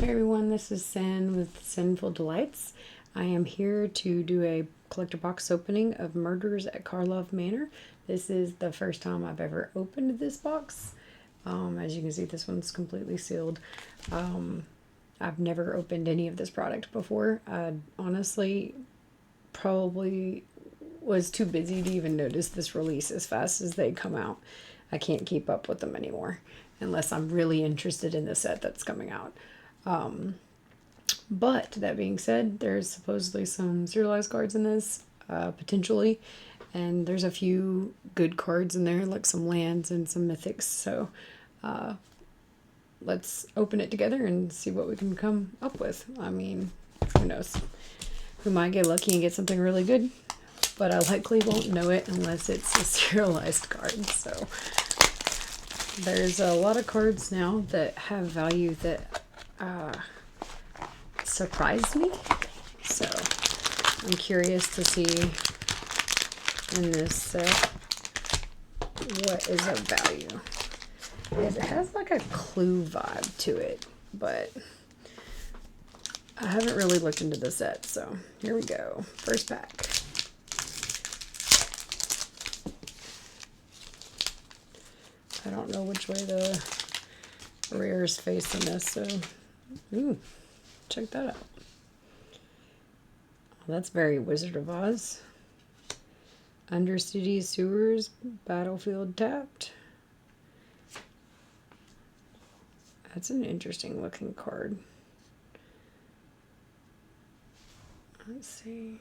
Hey everyone, this is Sin with Synful Daelights. I am here to do a collector box opening of Murders at Karlov Manor. This is the first time I've ever opened this box. As you can see, this one's completely sealed. I've never opened any of this product before. I honestly probably was too busy to even notice this release as fast as they come out. I can't keep up with them anymore unless I'm really interested in the set that's coming out. But that being said, there's supposedly some serialized cards in this, potentially, and there's a few good cards in there, like some lands and some mythics, so let's open it together and see what we can come up with. I mean, who knows? We might get lucky and get something really good, but I likely won't know it unless it's a serialized card, so there's a lot of cards now that have value that surprised me, so I'm curious to see in this set what is of value. It has like a clue vibe to it, but I haven't really looked into the set, so here we go. First pack. I don't know which way the rare's facing this, so ooh, check that out. Well, that's very Wizard of Oz. Undercity Sewers, Battlefield tapped. That's an interesting looking card. Let's see.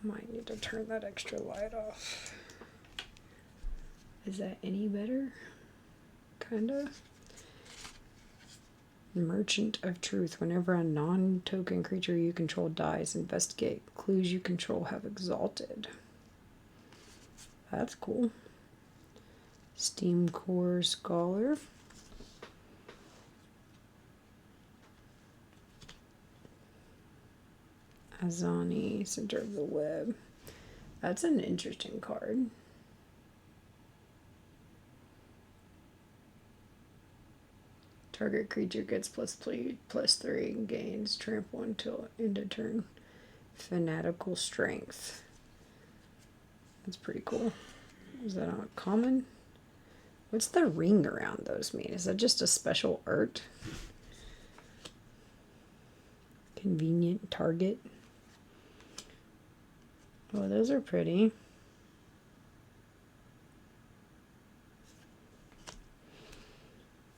Might need to turn that extra light off. Is that any better? Kinda. Merchant of Truth. Whenever a non-token creature you control dies, investigate. Clues you control have exalted. That's cool. Steam Core Scholar. Azani, Center of the Web. That's an interesting card. Target creature gets +3 and gains trample until end of turn. Fanatical Strength. That's pretty cool. Is that not common? What's the ring around those mean? Is that just a special art? Convenient target. Oh, those are pretty.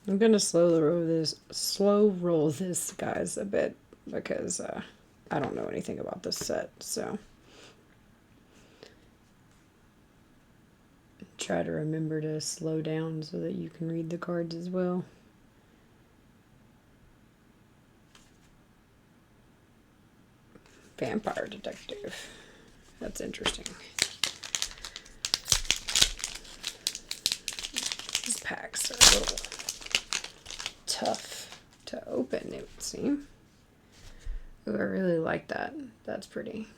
I'm gonna slow roll this, guys, a bit because I don't know anything about this set, so try to remember to slow down so that you can read the cards as well. Vampire Detective. That's interesting. These packs are a little tough to open, it would seem. Ooh, I really like that. That's pretty.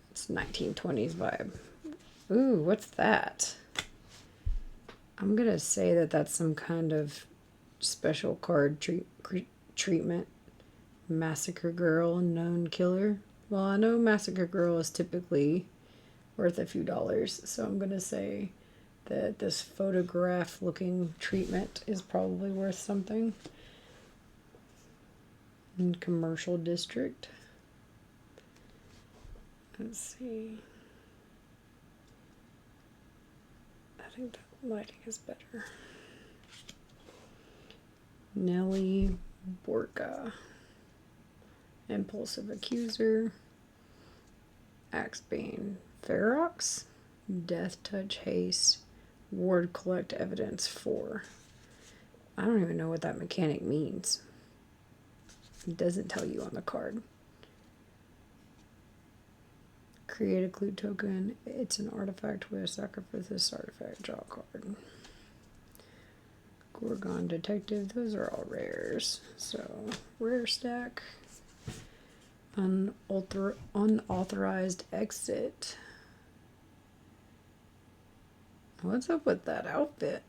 It's 1920s vibe. Ooh, what's that? I'm gonna say that that's some kind of special card treatment. Massacre Girl, Known Killer. Well, I know Massacre Girl is typically worth a few dollars, so I'm gonna say that this photograph looking treatment is probably worth something. In Commercial District. Let's see. I think that lighting is better. Nellie Borka. Impulsive Accuser. Axebane Ferox. Death Touch Haste. Ward Collect Evidence 4. I don't even know what that mechanic means. It doesn't tell you on the card. Create a clue token. It's an artifact with a sacrifice this artifact. Draw a card. Gorgon Detective. Those are all rares. So, rare stack. Unauthorized Exit. What's up with that outfit?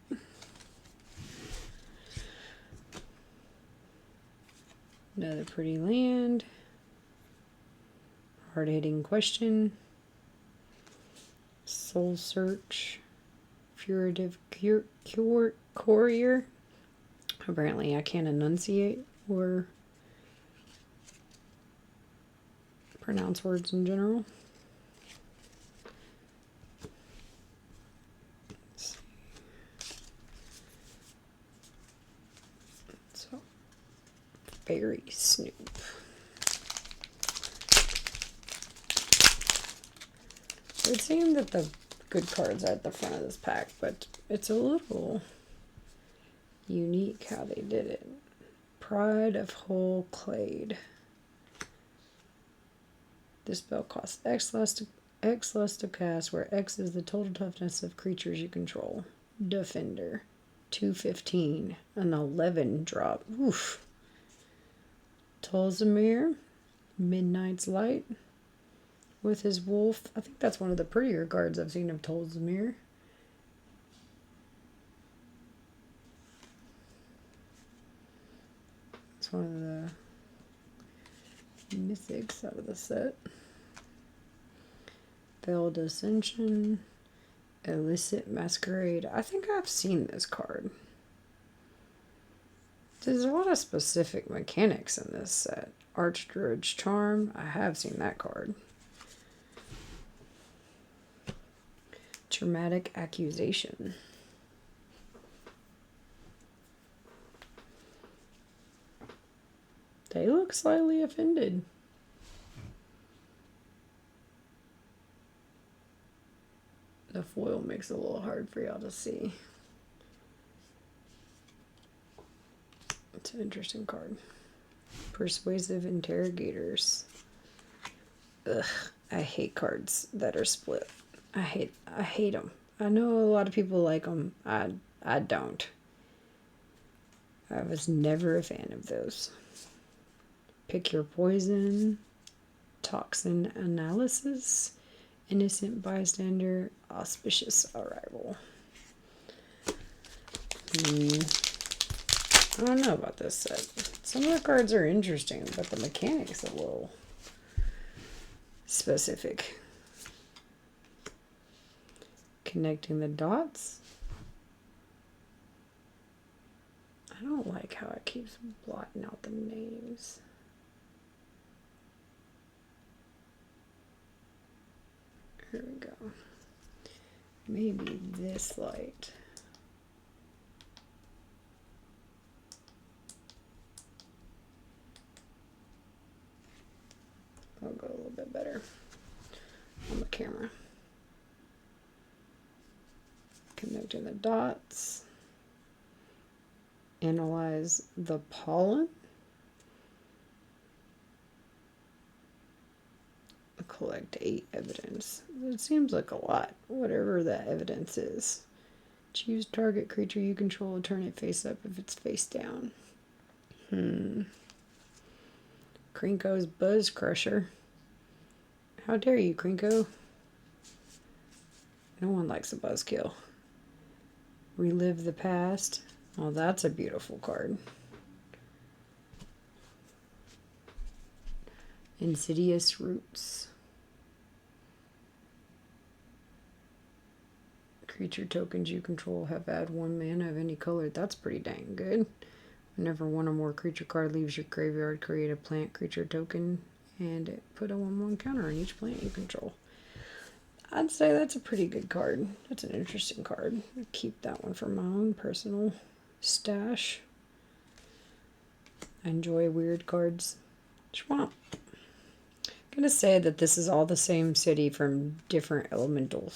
Another pretty land. Hard-hitting question. Soul Search. Furtive Courier. Apparently I can't enunciate or pronounce words in general. Let's see. So, Berry Snoop. It would seem that the good cards are at the front of this pack, but it's a little unique how they did it. Pride of Whole Clade. This spell costs X less to cast, where X is the total toughness of creatures you control. Defender. 215. An 11 drop. Oof. Tolzamir. Midnight's Light. With his wolf. I think that's one of the prettier cards I've seen of Tolzamir. It's one of the mythics out of the set. Veiled Ascension. Illicit Masquerade. I think I've seen this card. There's a lot of specific mechanics in this set. Archdruid's Charm. I have seen that card. Traumatic Accusation. They look slightly offended. The foil makes it a little hard for y'all to see. It's an interesting card. Persuasive Interrogators. Ugh, I hate cards that are split. I hate them. I know a lot of people like them. I don't. I was never a fan of those. Pick Your Poison. Toxin Analysis. Innocent Bystander. Auspicious Arrival. I don't know about this set. Some of the cards are interesting, but the mechanics are a little specific. Connecting the Dots. I don't like how it keeps blotting out the names. Here we go. Maybe this light. I'll go a little bit better on the camera. Connecting the dots. Analyze the pollen. Collect 8 evidence. It seems like a lot, whatever that evidence is. Choose target creature you control, turn it face up if it's face down. Krinko's Buzz Crusher. How dare you, Krinko? No one likes a buzzkill. Relive the Past. Oh, that's a beautiful card. Insidious Roots. Creature tokens you control have add 1 mana of any color. That's pretty dang good. Whenever one or more creature card leaves your graveyard, create a plant creature token and put a 1/1 counter on each plant you control. I'd say that's a pretty good card. That's an interesting card. I'll keep that one for my own personal stash. I enjoy weird cards. Swamp. I'm going to say that this is all the same city from different elemental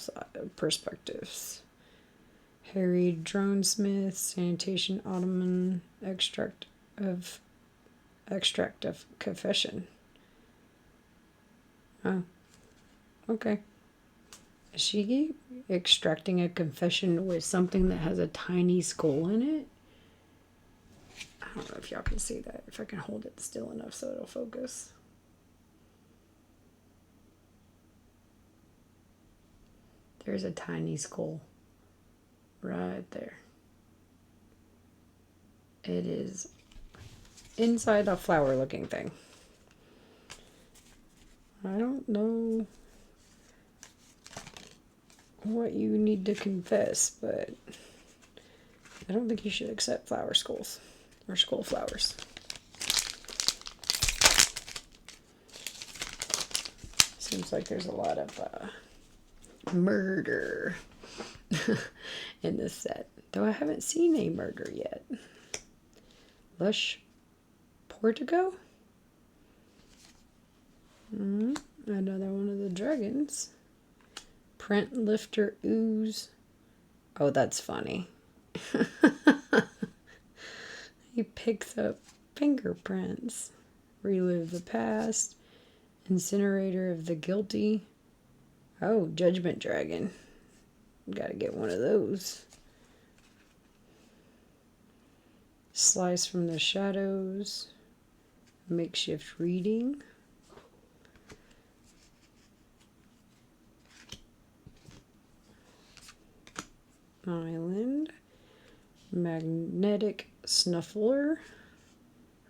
perspectives. Harried Dronesmith, Sanitation Ottoman, Extract of Confession. Oh, okay. Is she extracting a confession with something that has a tiny skull in it? I don't know if y'all can see that. If I can hold it still enough so it'll focus. There's a tiny skull right there. It is inside a flower looking thing. I don't know what you need to confess, but I don't think you should accept flower skulls or skull flowers. Seems like there's a lot of murder in this set, though I haven't seen a murder yet. Lush Portico? Another one of the dragons. Print Lifter Ooze. Oh, that's funny. He picks up fingerprints. Relive the past. Incinerator of the guilty. Oh, Judgment Dragon. Gotta get one of those. Slice from the shadows. Makeshift reading. Island. Magnetic Snuffler.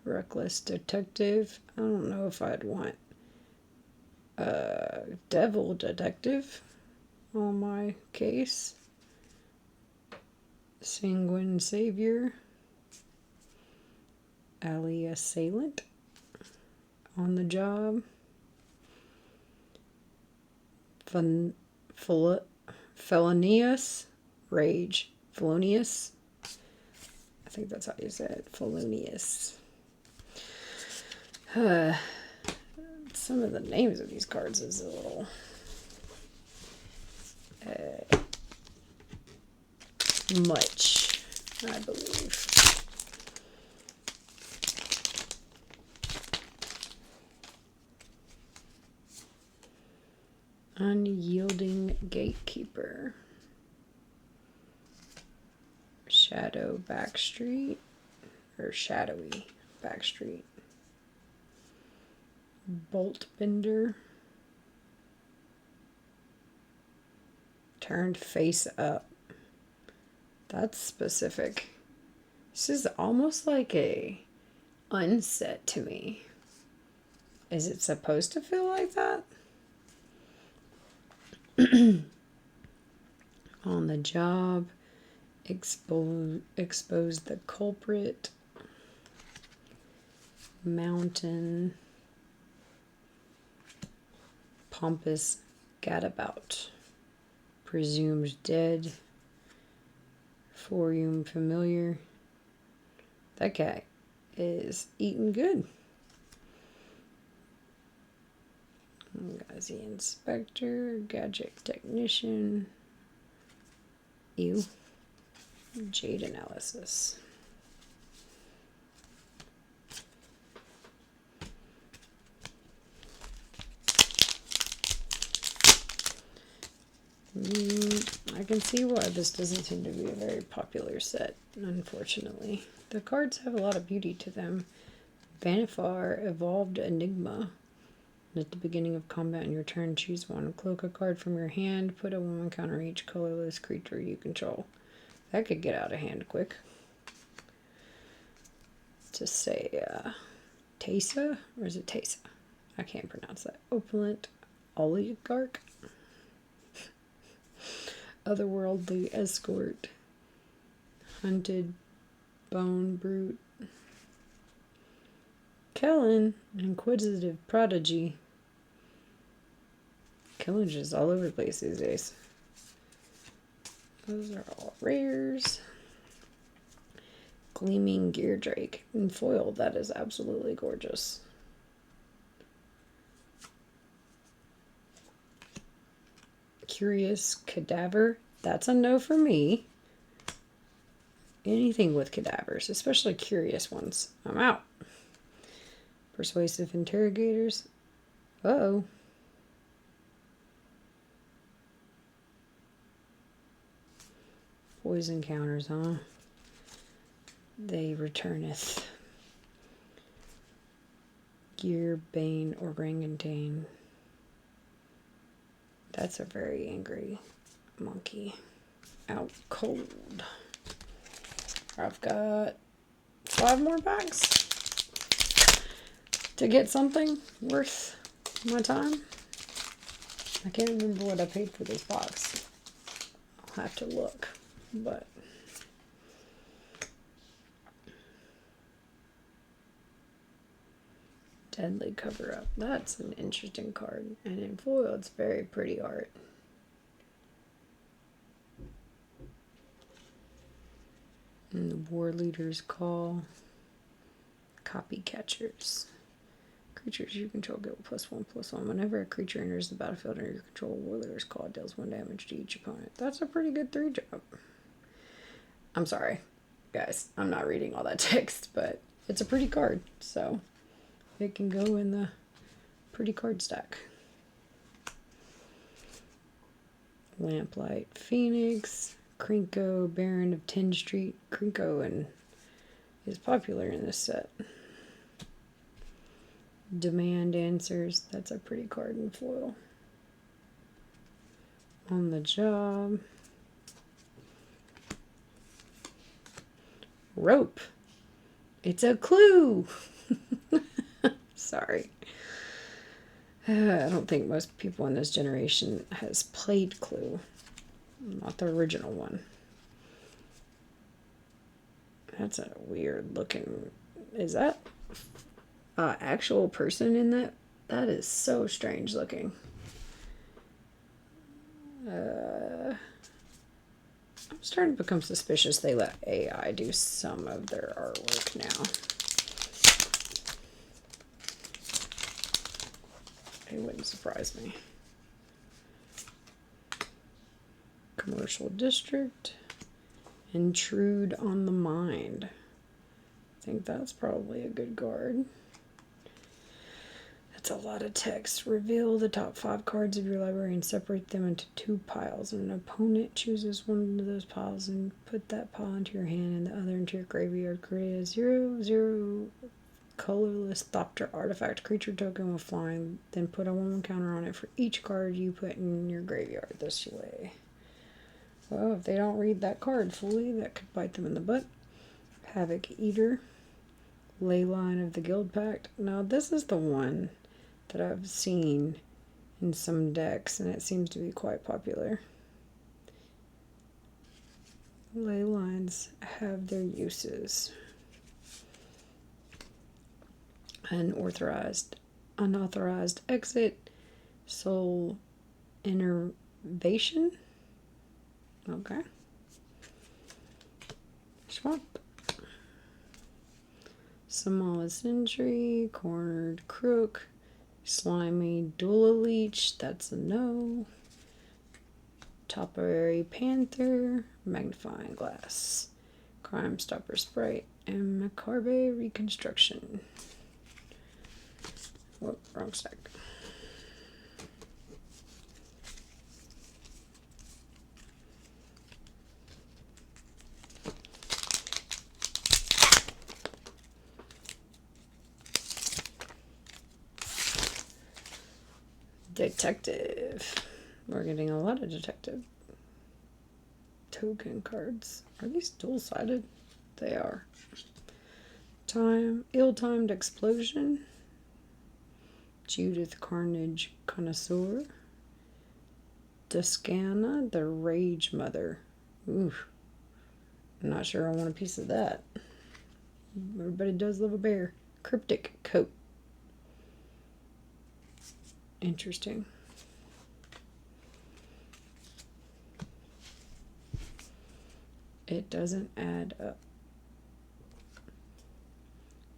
Reckless Detective. I don't know if I'd want Devil Detective on my case. Sanguine Savior. Alley Assailant. On the Job. Felonious. Rage. Felonious. I think that's how you say it. Felonious. Some of the names of these cards is a little much, I believe. Unyielding Gatekeeper. Shadow Backstreet. Or Shadowy Backstreet. Bolt Bender. Turned face up. That's specific. This is almost like a unset to me. Is it supposed to feel like that? On the Job. Expose the culprit. Mountain. Pompous Gadabout. Presumed Dead. Forium Familiar. That guy is eating good. Gazi Inspector. Gadget Technician. Ew. Jade Analysis. I can see why this doesn't seem to be a very popular set, unfortunately. The cards have a lot of beauty to them. Vanifar, Evolved Enigma. At the beginning of combat in your turn, choose one. Cloak a card from your hand. Put a 1 counter each colorless creature you control. That could get out of hand quick. Just say Tesa, or is it Tesa? I can't pronounce that. Opulent Oligarch. Otherworldly Escort. Hunted Bone Brute. Kellen, Inquisitive Prodigy. Kellen's just all over the place these days. Those are all rares. Gleaming Gear Drake in foil. That is absolutely gorgeous. Curious Cadaver. That's a no for me. Anything with cadavers, especially curious ones, I'm out. Persuasive Interrogators. Uh-oh. Poison counters, huh? They returneth. Gearbane Orangutan. That's a very angry monkey. Out cold. I've got 5 more packs. to get something worth my time. I can't remember what I paid for this box. I'll have to look, but Deadly Cover-Up. That's an interesting card. And in foil, it's very pretty art. And the War Leader's Call. Copy Catchers. Creatures you control get +1/+1. Whenever a creature enters the battlefield under your control, War Leader's Call deals 1 damage to each opponent. That's a pretty good 3-drop. I'm sorry, guys. I'm not reading all that text, but it's a pretty card, so it can go in the pretty card stack. Lamplight Phoenix. Krinko, Baron of 10 Street. Krinko is popular in this set. Demand Answers. That's a pretty card in foil. On the Job. Rope. It's a clue. Sorry. I don't think most people in this generation has played Clue. Not the original one. That's a weird looking... Is that actual person in that? That is so strange looking. I'm starting to become suspicious they let AI do some of their artwork now. It wouldn't surprise me. Commercial District. Intrude on the Mind. I think that's probably a good card. That's a lot of text. Reveal the top 5 cards of your library and separate them into 2 piles. And an opponent chooses one of those piles and put that pile into your hand and the other into your graveyard. Create a 0/0 colorless Thopter artifact creature token with flying. Then put a 1/1 counter on it for each card you put in your graveyard this way. Well, if they don't read that card fully, that could bite them in the butt. Havoc Eater. Leyline of the Guild Pact. Now, this is the one that I've seen in some decks, and it seems to be quite popular. Ley lines have their uses. Unauthorized exit. Soul Innervation. Okay. Swamp. Samala Sentry. Cornered Crook. Slimy Dula Leech. That's a no. Topiary Panther. Magnifying Glass. Crime Stopper Sprite. And Macabre Reconstruction. Whoop, wrong stack. Detective. We're getting a lot of detective token cards. Are these dual-sided? They are. Ill-timed Explosion. Judith Carnage Connoisseur. Descana, the Rage Mother. Ooh. I'm not sure I want a piece of that. Everybody does love a bear. Cryptic Coat. Interesting. It doesn't add up.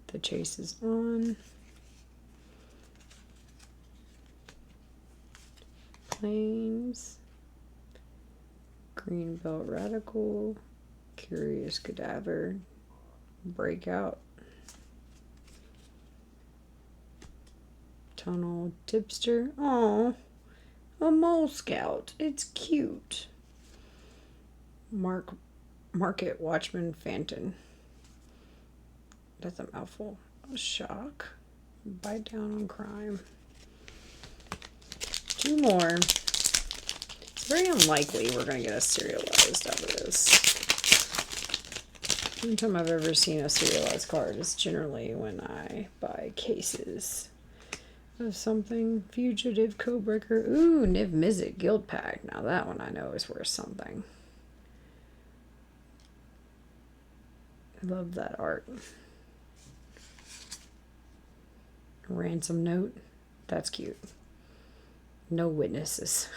The chase is on. Plains. Greenbelt Radical. Curious Cadaver. Breakout. Tunnel Tipster. Oh, a Mole Scout. It's cute. Market Watchman Phantom. That's a mouthful. Shock. Bite Down on Crime. 2 more. It's very unlikely we're going to get a serialized out of this. Only time I've ever seen a serialized card is generally when I buy cases of something. Fugitive Codebreaker. Ooh, Niv Mizzet Guild Pack. Now that one I know is worth something. I love that art. Ransom Note. That's cute. No witnesses.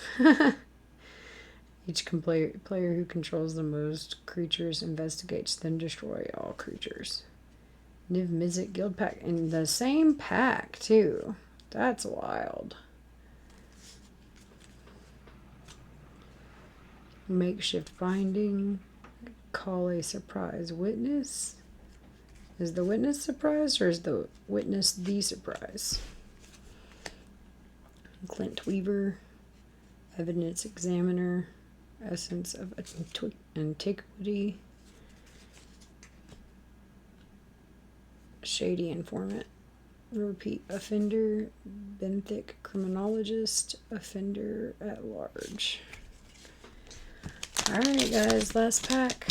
Each player who controls the most creatures investigates, then destroy all creatures. Niv Mizzet Guild Pack. In the same pack, too. That's wild. Makeshift Binding. Call a surprise witness. Is the witness surprised or is the witness the surprise? Clint Weaver. Evidence Examiner. Essence of Antiquity. Shady Informant. Repeat Offender. Benthic Criminologist. Offender at Large. Alright guys, last pack.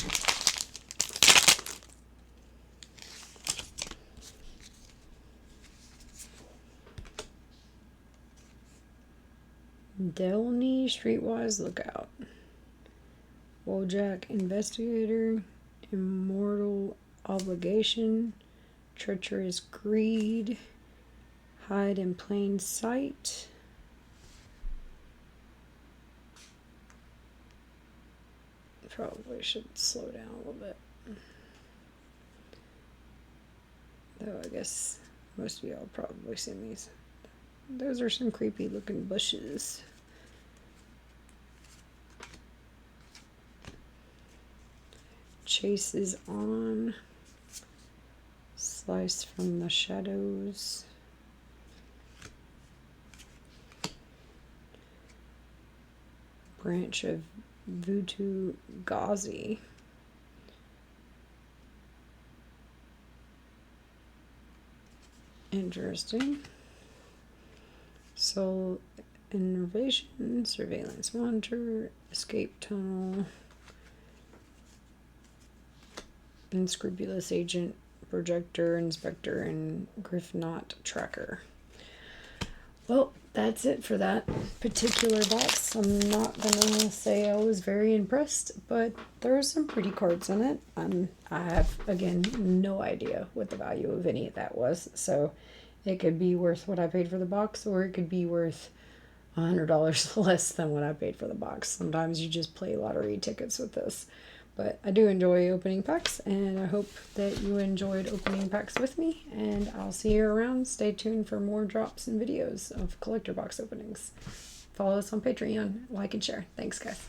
Delney Streetwise Lookout. Wojak Investigator. Immortal Obligation. Treacherous Greed. Hide in Plain Sight. Probably should slow down a little bit. Though I guess most of y'all probably seen these. Those are some creepy looking bushes. Chase is on. Slice from the Shadows. Branch of Vutu Ghazi. Interesting. Soul Innervation, Surveillance Monitor, Escape Tunnel, Unscrupulous Agent, Projector, Inspector, and Griffnot Tracker. Well, that's it for that particular box. I'm not gonna say I was very impressed, but there are some pretty cards in it. I have, again, no idea what the value of any of that was, so it could be worth what I paid for the box, or it could be worth $100 less than what I paid for the box. Sometimes you just play lottery tickets with this. But I do enjoy opening packs, and I hope that you enjoyed opening packs with me, and I'll see you around. Stay tuned for more drops and videos of collector box openings. Follow us on Patreon, like and share. Thanks, guys.